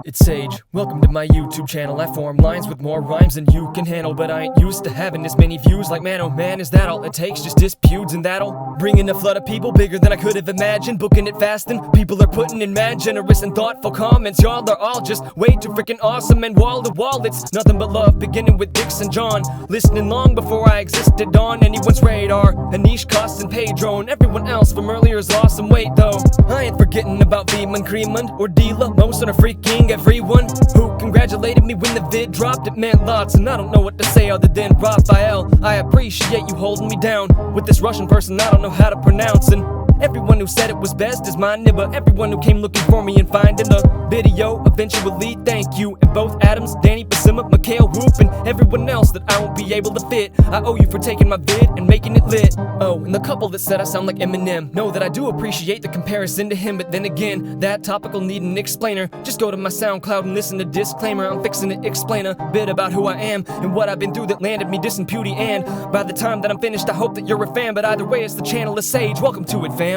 It's Sage, welcome to my YouTube channel. I form lines with more rhymes than you can handle, but I ain't used to having this many views. Like man, oh man, is that all it takes? Just diss Pewds and that'll bring in a flood of people bigger than I could have imagined. Booking it fast and people are putting in mad generous and thoughtful comments. Y'all are all just way too freaking awesome, and wall to wall it's nothing but love, beginning with Dixon John. Listening long before I existed on anyone's radar. Anish, Kosts, and Pedro, and everyone else from earlier is lost some weight though. I ain't forgetting about Vemund Kremund or Deelah, Mohsen or freakin. Everyone who congratulated me when the vid dropped, it meant lots, and I don't know what to say other than Rafael. I appreciate you holding me down with this Russian person I don't know how to pronounce, and everyone who said it was best is my nibba. Everyone who came looking for me and finding the video eventually, thank you. And both Adams, Danny, Basima, Mikhail, Whoop, and everyone else that I won't be able to fit, I owe you for taking my vid and making it lit. Oh, and the couple that said I sound like Eminem know that I do appreciate the comparison to him, but then again, that topic will need an explainer. Just go to my SoundCloud and listen to disclaimer. I'm fixing to explain a bit about who I am and what I've been through that landed me dissing Pewdie, and by the time that I'm finished I hope that you're a fan, but either way it's the channel of Sage. Welcome to it, fam.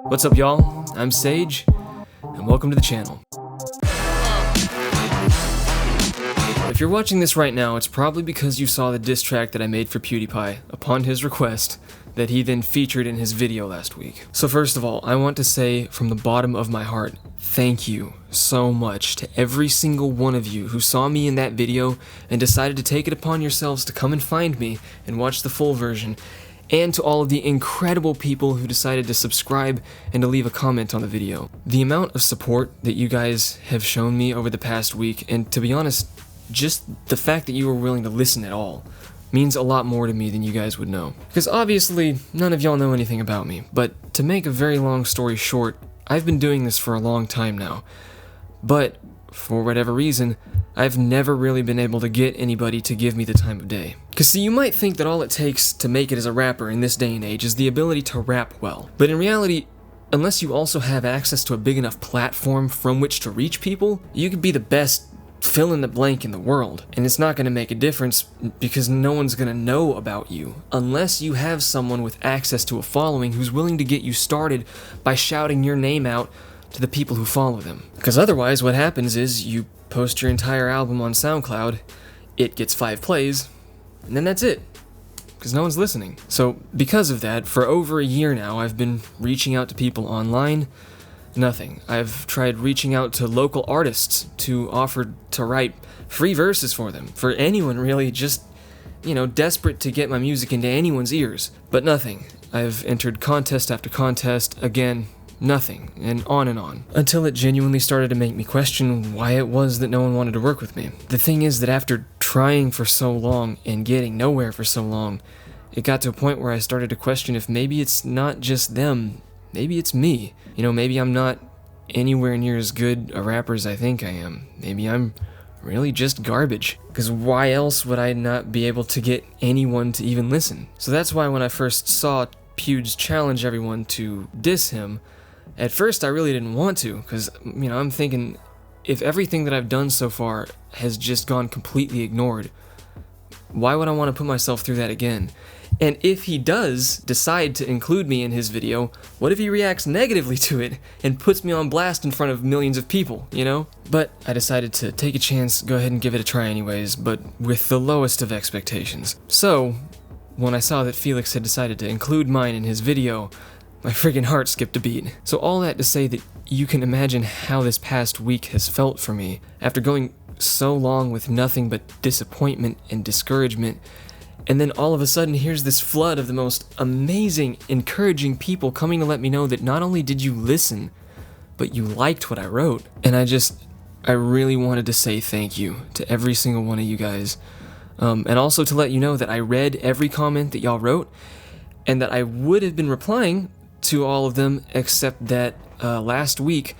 What's up, y'all? I'm Sage, and welcome to the channel. If you're watching this right now, it's probably because you saw the diss track that I made for PewDiePie, upon his request, that he then featured in his video last week. So first of all, I want to say from the bottom of my heart, thank you so much to every single one of you who saw me in that video and decided to take it upon yourselves to come and find me and watch the full version, and to all of the incredible people who decided to subscribe and to leave a comment on the video. The amount of support that you guys have shown me over the past week, and to be honest, just the fact that you were willing to listen at all, means a lot more to me than you guys would know. Because obviously, none of y'all know anything about me, but to make a very long story short, I've been doing this for a long time now, but for whatever reason, I've never really been able to get anybody to give me the time of day. Cause see, you might think that all it takes to make it as a rapper in this day and age is the ability to rap well, but in reality, unless you also have access to a big enough platform from which to reach people, you could be the best fill in the blank in the world, and it's not going to make a difference because no one's going to know about you unless you have someone with access to a following who's willing to get you started by shouting your name out to the people who follow them. Because otherwise what happens is you post your entire album on SoundCloud, it gets 5 plays, and then that's it, because no one's listening. So because of that, for over a year now, I've been reaching out to people online. Nothing. I've tried reaching out to local artists to offer to write free verses for them, for anyone really just, desperate to get my music into anyone's ears, but nothing. I've entered contest after contest, again, nothing, and on, until it genuinely started to make me question why it was that no one wanted to work with me. The thing is that after trying for so long and getting nowhere for so long, it got to a point where I started to question if maybe it's not just them, maybe it's me. Maybe I'm not anywhere near as good a rapper as I think I am. Maybe I'm really just garbage. Because why else would I not be able to get anyone to even listen? So that's why when I first saw Pewds challenge everyone to diss him, at first I really didn't want to, because, I'm thinking, if everything that I've done so far has just gone completely ignored, why would I want to put myself through that again? And if he does decide to include me in his video, what if he reacts negatively to it and puts me on blast in front of millions of people, But I decided to take a chance, go ahead and give it a try anyways, but with the lowest of expectations. So, when I saw that Felix had decided to include mine in his video, my friggin' heart skipped a beat. So all that to say that you can imagine how this past week has felt for me, after going so long with nothing but disappointment and discouragement. And then all of a sudden, here's this flood of the most amazing, encouraging people coming to let me know that not only did you listen, but you liked what I wrote. And I really wanted to say thank you to every single one of you guys. And also to let you know that I read every comment that y'all wrote, and that I would have been replying to all of them, except that last week,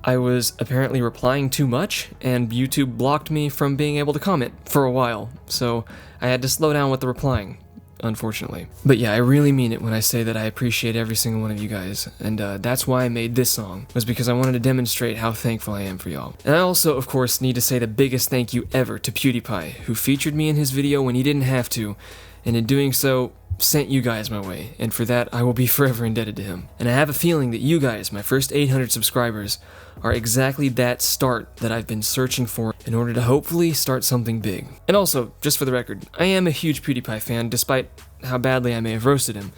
I was apparently replying too much, and YouTube blocked me from being able to comment for a while, so I had to slow down with the replying, unfortunately. But yeah, I really mean it when I say that I appreciate every single one of you guys, and that's why I made this song, was because I wanted to demonstrate how thankful I am for y'all. And I also, of course, need to say the biggest thank you ever to PewDiePie, who featured me in his video when he didn't have to, and in doing so, sent you guys my way, and for that I will be forever indebted to him. And I have a feeling that you guys, my first 800 subscribers, are exactly that start that I've been searching for in order to hopefully start something big. And also, just for the record, I am a huge PewDiePie fan, despite how badly I may have roasted him.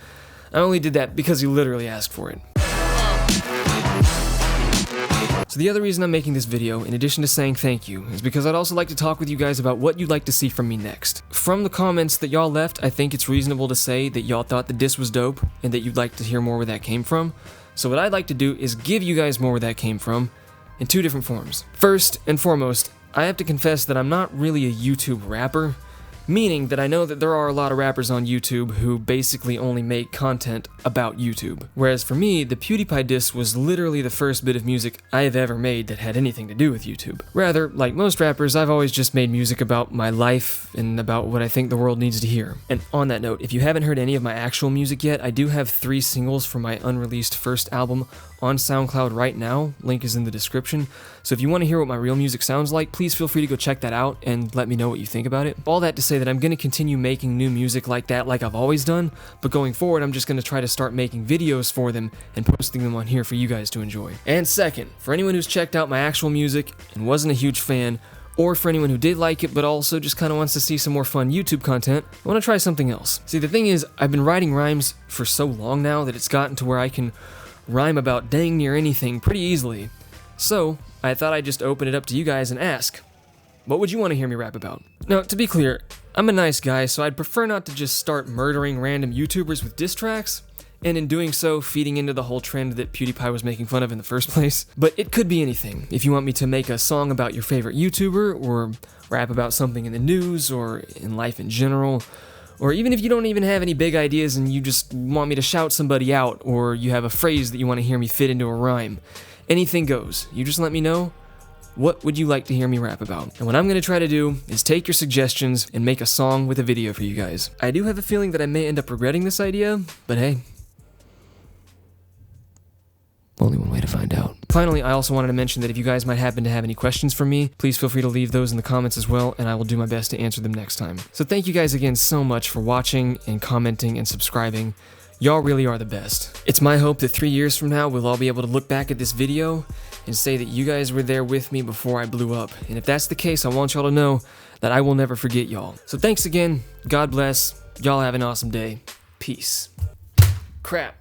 I only did that because he literally asked for it. So the other reason I'm making this video, in addition to saying thank you, is because I'd also like to talk with you guys about what you'd like to see from me next. From the comments that y'all left, I think it's reasonable to say that y'all thought the diss was dope, and that you'd like to hear more where that came from. So what I'd like to do is give you guys more where that came from, in two different forms. First and foremost, I have to confess that I'm not really a YouTube rapper, meaning that I know that there are a lot of rappers on YouTube who basically only make content about YouTube. Whereas for me, the PewDiePie diss was literally the first bit of music I have ever made that had anything to do with YouTube. Rather, like most rappers, I've always just made music about my life and about what I think the world needs to hear. And on that note, if you haven't heard any of my actual music yet, I do have 3 singles from my unreleased first album on SoundCloud right now. Link is in the description. So if you want to hear what my real music sounds like, please feel free to go check that out and let me know what you think about it. All that to say that I'm going to continue making new music like that like I've always done, but going forward I'm just going to try to start making videos for them and posting them on here for you guys to enjoy. And second, for anyone who's checked out my actual music and wasn't a huge fan, or for anyone who did like it but also just kind of wants to see some more fun YouTube content, I want to try something else. See, the thing is, I've been writing rhymes for so long now that it's gotten to where I can rhyme about dang near anything pretty easily. So, I thought I'd just open it up to you guys and ask, what would you want to hear me rap about? Now, to be clear, I'm a nice guy, so I'd prefer not to just start murdering random YouTubers with diss tracks, and in doing so, feeding into the whole trend that PewDiePie was making fun of in the first place. But it could be anything. If you want me to make a song about your favorite YouTuber, or rap about something in the news, or in life in general, or even if you don't even have any big ideas and you just want me to shout somebody out, or you have a phrase that you want to hear me fit into a rhyme, anything goes. You just let me know. What would you like to hear me rap about? And what I'm going to try to do is take your suggestions and make a song with a video for you guys. I do have a feeling that I may end up regretting this idea, but hey, only one way to find out. Finally, I also wanted to mention that if you guys might happen to have any questions for me, please feel free to leave those in the comments as well, and I will do my best to answer them next time. So thank you guys again so much for watching and commenting and subscribing. Y'all really are the best. It's my hope that 3 years from now, we'll all be able to look back at this video and say that you guys were there with me before I blew up. And if that's the case, I want y'all to know that I will never forget y'all. So thanks again. God bless. Y'all have an awesome day. Peace. Crap.